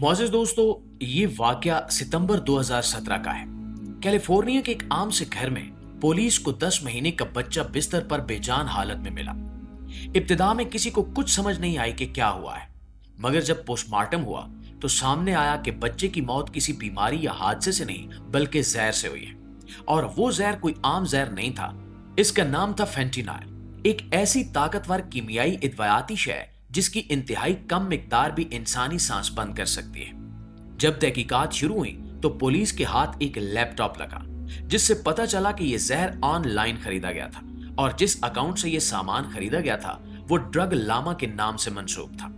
मोअज़्ज़िज़ दोस्तों, ये वाकया सितंबर 2017 का है। कैलिफोर्निया के एक आम से घर में पुलिस को 10 महीने का बच्चा बिस्तर पर बेजान हालत में मिला। इब्तिदा में किसी को कुछ समझ नहीं आई कि क्या हुआ है, मगर जब पोस्टमार्टम हुआ तो सामने आया कि बच्चे की मौत किसी बीमारी या हादसे से नहीं बल्कि जहर से हुई है। और वो जहर कोई आम जहर नहीं था, इसका नाम था फेंटेनाइल, एक ऐसी ताकतवर कीमियाई इदवायाती शय जिसकी इंतहाई कम मिकदार भी इंसानी सांस बंद कर सकती है। जब तहकीकात शुरू हुई तो पुलिस के हाथ एक लैपटॉप लगा, जिससे पता चला कि यह जहर ऑनलाइन खरीदा गया था और जिस अकाउंट से यह सामान खरीदा गया था वो ड्रग लामा के नाम से मंसूब था।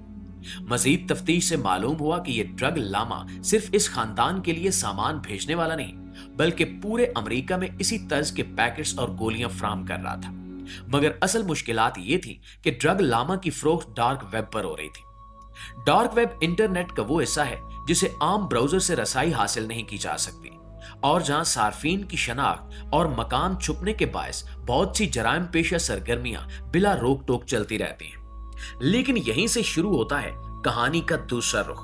मजीद तफ्तीश से मालूम हुआ कि यह ड्रग लामा सिर्फ इस खानदान के लिए सामान भेजने वाला नहीं, बल्कि पूरे अमेरिका में इसी तर्ज के पैकेट्स और गोलियां फराहम कर रहा था। मगर असल मुश्किलात ये थी कि ड्रग लामा की फरोख्त डार्क वेब पर हो रही थी। डार्क वेब इंटरनेट का वो हिस्सा है जिसे आम ब्राउजर से रसाई हासिल नहीं की जा सकती और जहां सार्फिन की शनाख्त और मकान छुपने के बायस बहुत सी जराइम पेशा सरगर्मियां बिला रोक टोक चलती रहती हैं। लेकिन यहीं से शुरू होता है कहानी का दूसरा रुख।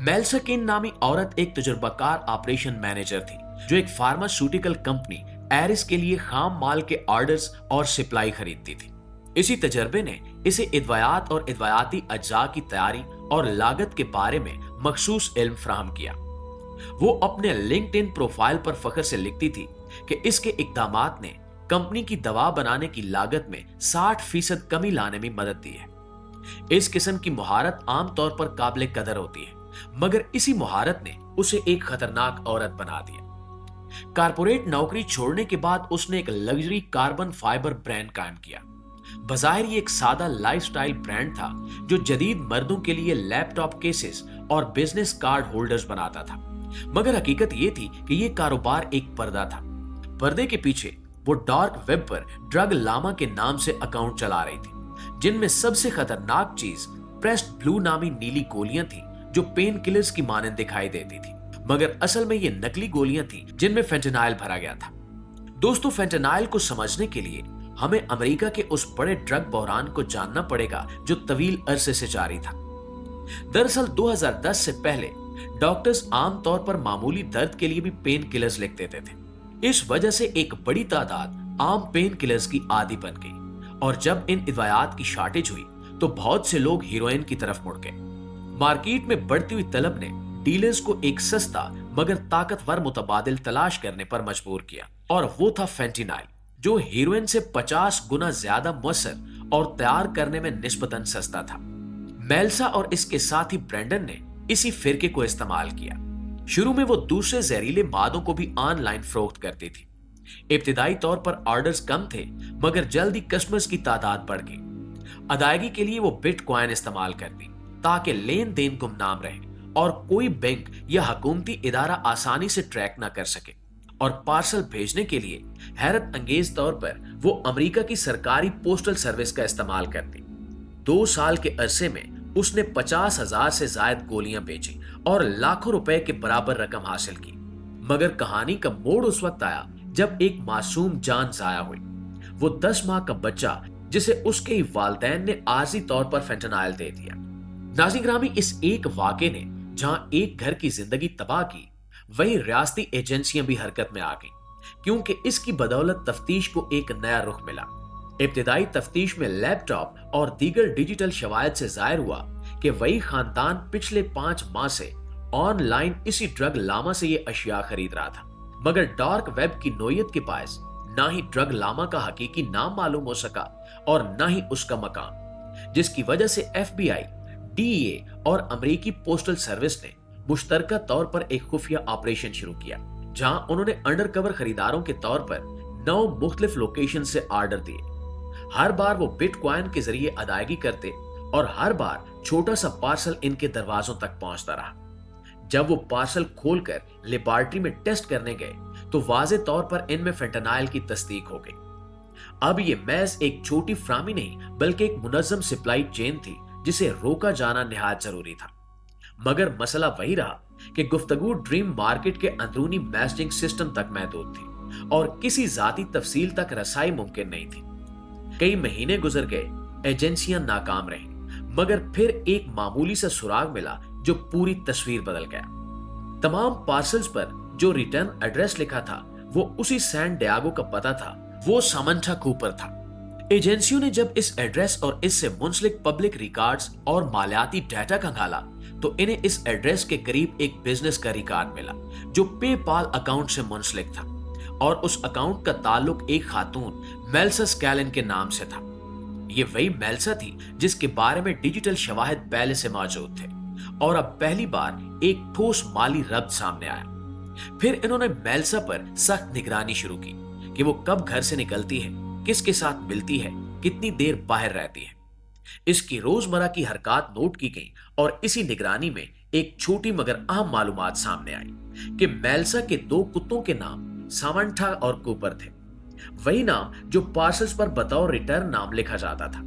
मेल्सा किन नामी औरत एक तजुर्बाकार ऑपरेशन मैनेजर थी जो एक फार्मास्यूटिकल कंपनी एरिस के लिए खाम माल के ऑर्डर्स और सप्लाई खरीदती थी। इसी तजर्बे ने इसे इदवायात और इदवायाती अज्जा की तैयारी और लागत के बारे में मखसूस इल्म फराहम किया। वो अपने लिंक्डइन प्रोफाइल पर फख्र से लिखती थी कि इसके इक़दामात ने कंपनी की दवा बनाने की लागत में 60% कमी लाने में मदद दी है। इस किस्म की मुहारत आमतौर पर काबिल कदर होती है, मगर इसी मुहारत ने उसे एक खतरनाक औरत बना दिया। कारपोरेट नौकरी छोड़ने के बाद उसने एक लग्जरी कार्बन फाइबर ब्रांड कायम किया। बज़ाहिर ये एक सादा लाइफस्टाइल ब्रांड था जो जदीद मर्दों के लिए लैपटॉप केसेस और बिजनेस कार्ड होल्डर्स बनाता था, मगर हकीकत ये थी कि ये कारोबार एक पर्दा था। पर्दे के पीछे वो डार्क वेब पर ड्रग लामा के नाम से अकाउंट चला रही थी, जिनमें सबसे खतरनाक चीज प्रेस्ड ब्लू नामी नीली गोलियां थी जो पेन किलर्स की मानंद दिखाई देती थी, मगर असल में ये नकली गोलियां थी जिनमें फेंटेनाइल भरा गया था। दोस्तों, फेंटेनाइल को समझने के लिए हमें अमेरिका के उस बड़े ड्रग बहरान को जानना पड़ेगा जो तवील अरसे से जारी था। दरअसल 2010 से पहले डॉक्टर्स आमतौर पर मामूली दर्द के लिए भी पेन किलर्स लिख देते थे। इस वजह से एक बड़ी तादाद आम पेन किलर्स की आदी बन गई और जब इन इदवायात की शॉर्टेज हुई तो बहुत से लोग हीरोइन की तरफ मुड़ गए। मार्केट में बढ़ती हुई तलब ने डीलर्स को एक सस्ता मगर ताकतवर मुतबादिल तलाश करने पर मजबूर किया और वो था फेंटेनाइल, जो हीरोइन से 50 गुना ज्यादा मुअस्सर और तैयार करने में निस्बतन सस्ता था। मेल्सा और इसके साथी ब्रेंडन ने इसी फिरके को इस्तेमाल किया। शुरू में वो दूसरे जहरीले मादों को भी ऑनलाइन फरोख्त करती थी। इब्तिदाई तौर पर ऑर्डर्स कम थे, मगर जल्दी कस्टमर्स की तादाद बढ़ गई। अदायगी के लिए वो बिटकॉइन इस्तेमाल करती ताकि लेन देन गुमनाम रहे और कोई बैंक या हुकूमती इदारा आसानी से ट्रैक ना कर सके। और पार्सल भेजने के लिए हैरत अंगेज तौर पर वो अमेरिका की सरकारी पोस्टल सर्विस का इस्तेमाल करती। 2 साल के अरसे में उसने 50,000 से ज्यादा गोलियां बेची और लाखों रुपए के बराबर रकम हासिल की। मगर कहानी का मोड़ उस वक्त आया जब एक मासूम जान जाया हुई। वो 10 माह का बच्चा जिसे उसके ही वालिदैन ने आर्जी तौर पर फेंटेनाइल दे दिया। नाज़रीन ग्रामी, इस एक वाक़े ने जहां एक घर की जिंदगी तबाह की, वही रियासती एजेंसियां भी हरकत में आ गईं, क्योंकि इसकी बदौलत तफ्तीश को एक नया रुख मिला। इब्तिदाई तफ्तीश में लैपटॉप और दीगर डिजिटल शवायद से जाहिर हुआ कि वही खानदान पिछले 5 माह से ऑनलाइन इसी ड्रग लामा से ये अशिया खरीद रहा था। मगर डार्क वेब की नोयत के पास ना ही ड्रग लामा का हकीकी नाम मालूम हो सका और ना ही उसका मकाम, जिसकी वजह से FBI, DEA और अमेरिकी पोस्टल सर्विस ने मुश्तरका तौर पर एक खुफिया ऑपरेशन शुरू किया, जहां उन्होंने अंडरकवर खरीदारों के तौर पर 9 मुख्तलिफ लोकेशन से ऑर्डर दिए। हर बार वो बिटकॉइन के जरिए अदायगी करते और हर बार छोटा सा पार्सल इनके दरवाजों तक पहुंचता रहा। जब वो पार्सल खोलकर लेबॉर्ट्री में टेस्ट करने गए तो वाज़े तौर पर इनमें फेंटेनाइल की तस्दीक हो गई। अब ये महज एक छोटी फ्रामी नहीं बल्कि एक मुनज़्ज़म सप्लाई चेन थी जिसे रोका जाना निहायत जरूरी था। मगर मसला वही रहा कि गुफ्तगू ड्रीम मार्केट के अंदरूनी मैसेजिंग सिस्टम तक महदूद थी और किसी जाती तफसील तक रसाई मुमकिन नहीं थी। कई महीने गुजर गए, एजेंसियां नाकाम रहीं, मगर फिर एक मामूली सा सुराग मिला जो पूरी तस्वीर बदल गया। तमाम पार्सल्स पर जो रिटर्न एड्रेस लिखा था वो उसी सैन डियागो का पता था, वो सामंथा कूपर था। एजेंसियों ने जब इस एड्रेस और इससे मुंसलिक पब्लिक रिकॉर्ड्स और मालियाती डाटा खंगाला तो इन्हें इस एड्रेस के करीब एक बिजनेस का रिकॉर्ड मिला जो पेपाल अकाउंट से मुंसलिक था, और उस अकाउंट का ताल्लुक एक खातून मेल्सा स्कैलन के नाम से था। ये वही मेल्सा थी जिसके बारे में डिजिटल शवाहिद पहले से मौजूद थे, और अब पहली बार एक ठोस माली रब्त सामने आया। फिर इन्होंने मेल्सा पर सख्त निगरानी शुरू की कि वो कब घर से निकलती है, किसके साथ मिलती है, कितनी देर बाहर रहती है। इसकी रोजमर्रा की हरकत नोट की गई और इसी निगरानी में एक छोटी मगर अहम मालूमात सामने आई कि मेल्सा के 2 कुत्तों के नाम सामंथा और कूपर थे, वही नाम जो पार्सल्स पर बतौर रिटर्न नाम लिखा जाता था।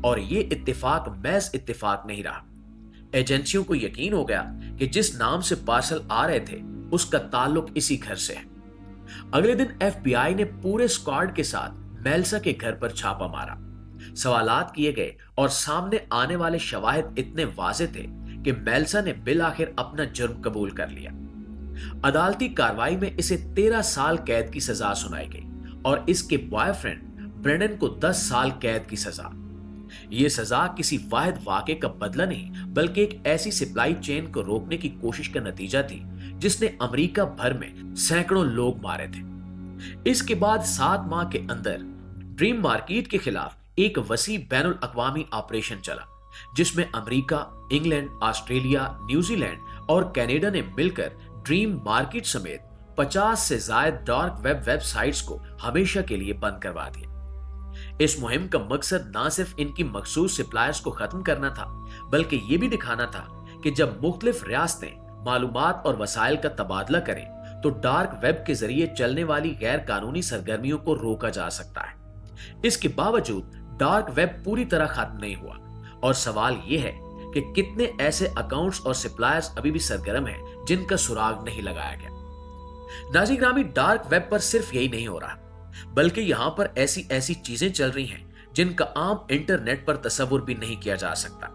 और ये इत्तेफाक महज इत्तेफाक नहीं रहा। एजेंसियों को यकीन हो गया कि जिस नाम से पार्सल आ रहे थे उसका ताल्लुक इसी घर से है। अगले दिन एफबीआई ने पूरे स्क्वाड के साथ मेल्सा के घर पर छापा मारा। सवालात किए गए और सामने आने वाले शवाहिद इतने वाज़ेह थे कि मेल्सा ने बिल आखिर अपना जुर्म कबूल कर लिया। अदालती कार्रवाई में इसे 13 साल कैद की सजा सुनाई गई और इसके बॉयफ्रेंड ब्रेंडन को 10 साल कैद की सजा। यह सजा किसी वाहिद वाक़े का बदला नहीं बल्कि एक ऐसी सप्लाई चेन को रोकने की कोशिश का नतीजा थी जिसने अमेरिका भर में सैकड़ों लोग मारे थे। इसके बाद 7 माह के अंदर ड्रीम मार्केट के खिलाफ एक वसी बैनुल अक़वामी ऑपरेशन चला जिसमें अमेरिका, इंग्लैंड, ऑस्ट्रेलिया, न्यूजीलैंड और कनाडा ने मिलकर ड्रीम मार्केट समेत 50 से ज्यादा डार्क वेब वेबसाइट्स को हमेशा के लिए बंद करवा दिया। इस मुहिम का मकसद न सिर्फ इनकी मखसूस सप्लायर्स को खत्म करना था बल्कि यह भी दिखाना था कि जब मुख्तलिफ रियासतें मालूमात और वसाइल का तबादला करें तो डार्क वेब के जरिए चलने वाली गैर कानूनी सरगर्मियों को रोका जा सकता है। इसके बावजूद डार्क वेब पूरी तरह खत्म नहीं हुआ और सवाल यह है कि कितने ऐसे अकाउंट्स और सप्लायर्स अभी भी सरगर्म हैं जिनका सुराग नहीं लगाया गया। नाज़रीन ग्रामी, डार्क वेब पर सिर्फ यही नहीं हो रहा बल्कि यहां पर ऐसी ऐसी चीजें चल रही हैं जिनका आम इंटरनेट पर तसव्वुर भी नहीं किया जा सकता।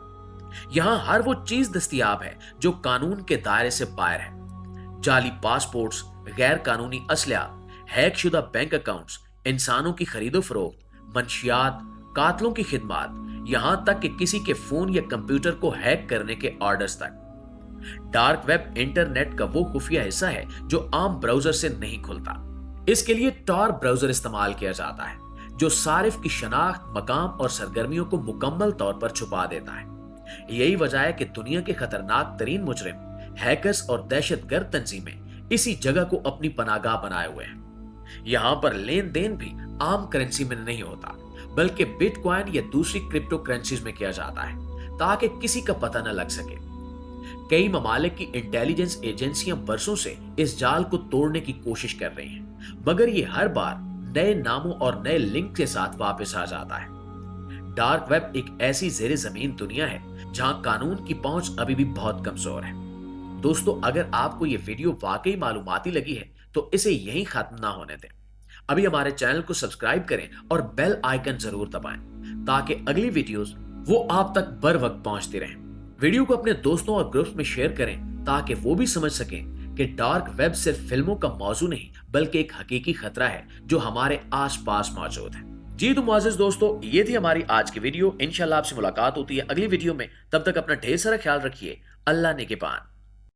यहां हर वो चीज दस्तयाब है जो कानून के दायरे से बाहर है। जाली पासपोर्ट्स, गैर कानूनी असलहा, हैक शुदा बैंक अकाउंट्स, इंसानों की खरीदो फरोख्त, मंशियात, कातलों की खिदमत, यहां तक कि किसी के फोन या कंप्यूटर को हैक करने के ऑर्डर्स तक। डार्क वेब इंटरनेट का वो खुफिया हिस्सा है जो आम ब्राउजर से नहीं खुलता। इसके लिए टॉर ब्राउजर इस्तेमाल किया जाता है जो सारिफ की शनाख्त, मकाम और सरगर्मियों को मुकम्मल तौर पर छुपा देता है। यही वजह है कि दुनिया के खतरनाक तरीन मुजरिम, हैकर्स और दहशतगर्द तंजीमें इसी जगह को अपनी पनाहगाह बनाए हुए हैं। यहां पर लेन देन भी आम करेंसी में नहीं होता बल्कि बिटकॉइन या दूसरी क्रिप्टो करेंसीज में किया जाता है ताकि किसी का पता न लग सके। कई ममालिक की इंटेलिजेंस एजेंसियां बरसों से इस जाल को तोड़ने की कोशिश कर रही हैं मगर ये हर बार नए नामों और नए लिंक के साथ वापस आ जाता है। डार्क वेब एक ऐसी ज़ेरे ज़मीन दुनिया है जहां कानून की पहुंच अभी भी बहुत कमजोर है। दोस्तों, अगर आपको ये वीडियो वाकई मालूमाती लगी है तो इसे यहीं खत्म ना होने दें। अभी हमारे चैनल को सब्सक्राइब करें और बेल आइकन जरूर दबाएं ताकि अगली वीडियोस वो आप तक बर वक्त पहुंचती रहें। वीडियो को अपने दोस्तों और ग्रुप्स में शेयर करें ताकि वो भी समझ सकें कि डार्क वेब सिर्फ फिल्मों का मौजू नहीं बल्कि एक हकीकी खतरा है जो हमारे आसपास मौजूद है। जी तो मुआज़िज़ दोस्तों, ये थी हमारी आज की वीडियो। इंशाल्लाह आपसे मुलाकात होती है अगली वीडियो में। तब तक अपना ढेर सारा ख्याल रखिए। अल्लाह निगहबान।